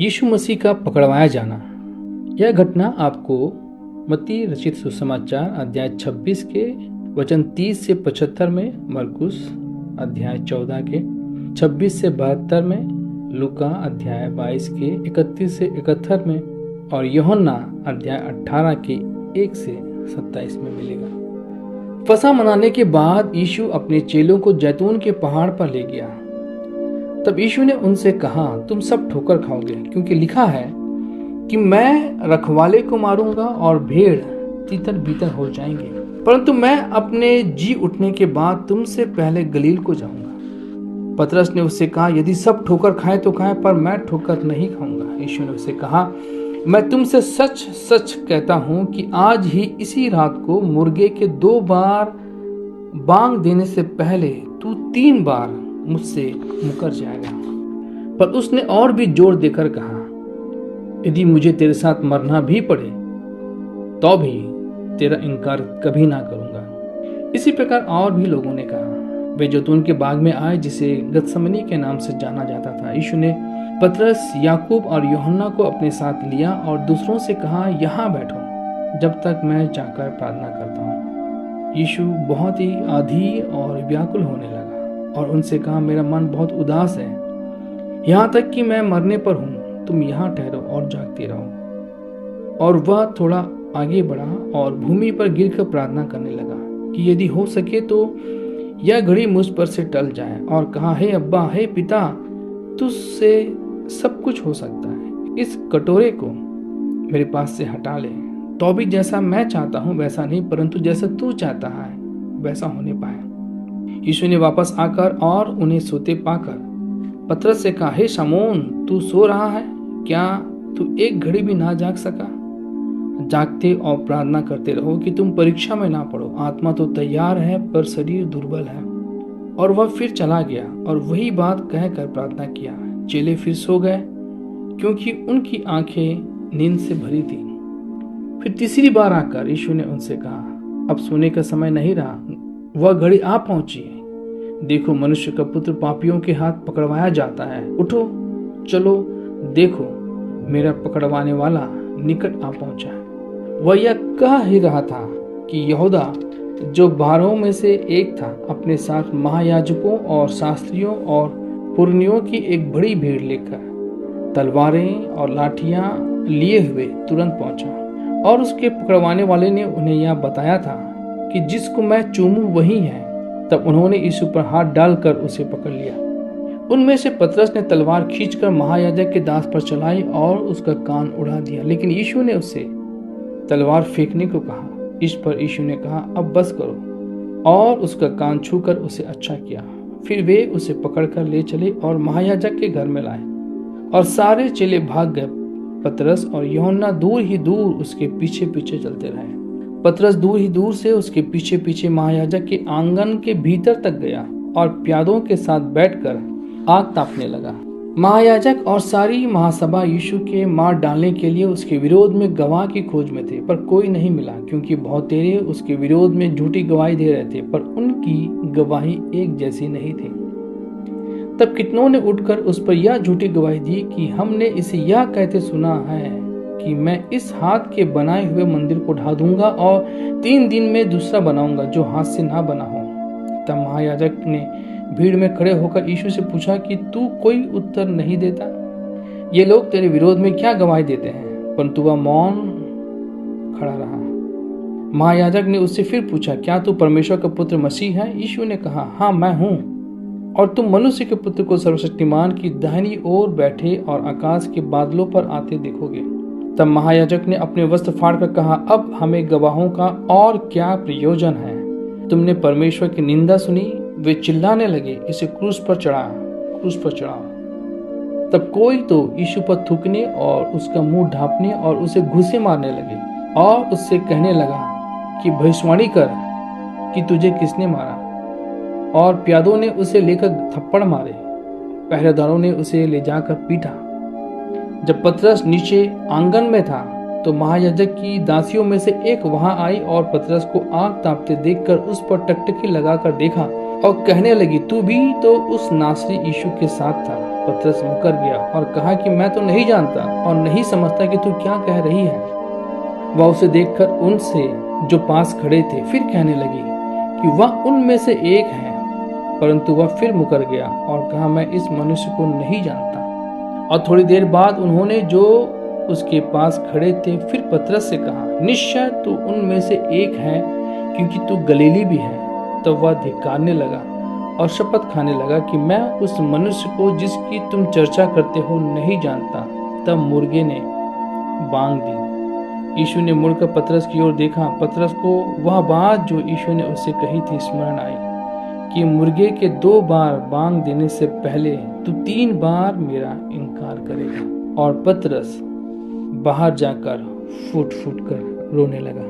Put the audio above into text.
यीशु मसीह का पकड़वाया जाना। यह घटना आपको मत्ती रचित सुसमाचार अध्याय 26 के वचन 30 से 75 में, मरकुस अध्याय 14 के 26 से 72 में, लूका अध्याय 22 के 31 से 71 में और यूहन्ना अध्याय 18 के 1 से 27 में मिलेगा। फसह मनाने के बाद यीशु अपने चेलों को जैतून के पहाड़ पर ले गया। तब यीशु ने उनसे कहा, तुम सब ठोकर खाओगे, क्योंकि लिखा है कि मैं रखवाले को मारूंगा और भेड़ तितर बितर हो जाएंगे। परंतु मैं अपने जी उठने के बाद तुमसे पहले गलील को जाऊंगा। पतरस ने उससे कहा, यदि सब ठोकर खाएं तो खाएं, पर मैं ठोकर नहीं खाऊंगा। यीशु ने उससे कहा, मैं तुमसे सच सच कहता हूं कि आज ही इसी रात को मुर्गे के 2 बार बांग देने से पहले तू 3 बार मुझसे मुकर जाएगा। पर उसने और भी जोर देकर कहा, यदि मुझे तेरे साथ मरना भी पड़े तो भी तेरा इनकार कभी ना करूंगा। इसी प्रकार और भी लोगों ने कहा। वे जैतून के बाग में आए, जिसे गतसमनी के नाम से जाना जाता था। यीशु ने पतरस, याकूब और यूहन्ना को अपने साथ लिया और दूसरों से कहा, यहाँ बैठो जब तक मैं जाकर प्रार्थना करता हूँ। यीशु बहुत ही आधी और व्याकुल होने लगा और उनसे कहा, मेरा मन बहुत उदास है, यहाँ तक कि मैं मरने पर हूँ। तुम यहाँ ठहरो और जागते रहो। और वह थोड़ा आगे बढ़ा और भूमि पर गिरकर प्रार्थना करने लगा कि यदि हो सके तो यह घड़ी मुझ पर से टल जाए। और कहा, हे अब्बा, हे पिता, तुझसे सब कुछ हो सकता है। इस कटोरे को मेरे पास से हटा ले, तो भी जैसा मैं चाहता हूँ वैसा नहीं, परंतु जैसा तू चाहता है वैसा होने पाए। यीशु ने वापस आकर और उन्हें सोते पाकर पतरस से कहा, हे शमौन, तू सो रहा है? क्या तू एक घड़ी भी ना जाग सका? जागते और प्रार्थना करते रहो कि तुम परीक्षा में ना पड़ो। आत्मा तो तैयार है पर शरीर दुर्बल है। और वह फिर चला गया और वही बात कहकर प्रार्थना किया। चेले फिर सो गए, क्योंकि उनकी आंखें नींद से भरी थी। फिर तीसरी बार आकर यीशु ने उनसे कहा, अब सोने का समय नहीं रहा, वह घड़ी आ पहुंची है। देखो, मनुष्य का पुत्र पापियों के हाथ पकड़वाया जाता है। उठो, चलो, देखो, मेरा पकड़वाने वाला निकट आ पहुंचा है। वह यह कह ही रहा था कि यहूदा, जो 12 में से एक था, अपने साथ महायाजकों और शास्त्रियों और पुरनियों की एक बड़ी भीड़ लेकर तलवारें और लाठियां लिए हुए तुरंत पहुंचा। और उसके पकड़वाने वाले ने उन्हें यह बताया था कि जिसको मैं चूमूं वही है। तब उन्होंने यीशु पर हाथ डालकर उसे पकड़ लिया। उनमें से पतरस ने तलवार खींचकर महायाजक के दास पर चलाई और उसका कान उड़ा दिया। लेकिन यीशु ने उससे तलवार फेंकने को कहा। इस पर यीशु ने कहा, अब बस करो, और उसका कान छूकर उसे अच्छा किया। फिर वे उसे पकड़कर ले चले और महायाजक के घर में लाए, और सारे चेले भाग गए। पतरस और यूहन्ना दूर ही दूर उसके पीछे पीछे चलते रहे। पतरस दूर ही दूर से उसके पीछे पीछे महायाजक के आंगन के भीतर तक गया और प्यादों के साथ बैठकर आग तापने लगा। महायाजक और सारी महासभा यीशु के मार डालने के लिए उसके विरोध में गवाह की खोज में थे, पर कोई नहीं मिला, क्योंकि बहुतेरे उसके विरोध में झूठी गवाही दे रहे थे, पर उनकी गवाही एक जैसी नहीं थी। तब कितनों ने उठकर उस पर यह झूठी गवाही दी कि हमने इसे यह कहते सुना है कि मैं इस हाथ के बनाए हुए मंदिर को ढा दूंगा और 3 दिन में दूसरा बनाऊंगा, जो हाथ से ना बना हो। तब महायाजक ने भीड़ में खड़े होकर यीशु से पूछा कि तू कोई उत्तर नहीं देता? ये लोग तेरे विरोध में क्या गवाही देते हैं? परंतु वह मौन खड़ा रहा। महायाजक ने उससे फिर पूछा, क्या तू परमेश्वर का पुत्र मसीह है? यीशु ने कहा, हाँ, मैं हूँ। और तुम मनुष्य के पुत्र को सर्वशक्तिमान की दाहिनी ओर बैठे और आकाश के बादलों पर आते देखोगे। तब महायाजक ने अपने वस्त्र फाड़कर कहा, अब हमें गवाहों का और क्या प्रयोजन है? तुमने परमेश्वर की निंदा सुनी। वे चिल्लाने लगे, इसे क्रूस पर चढ़ाओ। तब कोई तो यीशु पर थूकने और उसका मुंह ढांपने और उसे घूंसे मारने लगे और उससे कहने लगा कि भविष्यवाणी कर कि तुझे किसने मारा। और प्यादों ने उसे लेकर थप्पड़ मारे। पहरेदारों ने उसे ले जाकर पीटा। जब पतरस नीचे आंगन में था तो महायाजक की दासियों में से एक वहां आई और पतरस को आग तापते देखकर उस पर टकटकी लगाकर देखा और कहने लगी, तू भी तो उस नासरी यीशु के साथ था। पतरस मुकर गया और कहा कि मैं तो नहीं जानता और नहीं समझता कि तू क्या कह रही है। वह उसे देखकर उनसे जो पास खड़े थे फिर कहने लगी कि वह उनमें से एक है, परंतु वह फिर मुकर गया और कहा मैं इस मनुष्य को नहीं जानता। और थोड़ी देर बाद उन्होंने जो उसके पास खड़े थे फिर पतरस से कहा, निश्चय तू उनमें से एक है, क्योंकि तू गलीली भी है। तब वह धिक्कारने लगा और शपथ खाने लगा कि मैं उस मनुष्य को जिसकी तुम चर्चा करते हो नहीं जानता। तब मुर्गे ने बांग दी। यीशु ने मुड़कर पतरस की ओर देखा। पतरस को वह बात जो यीशु ने उससे कही थी स्मरण आई कि मुर्गे के 2 बार बांग देने से पहले तू 3 बार मेरा इनकार करेगा। और पतरस बाहर जाकर फूट फूट कर रोने लगा।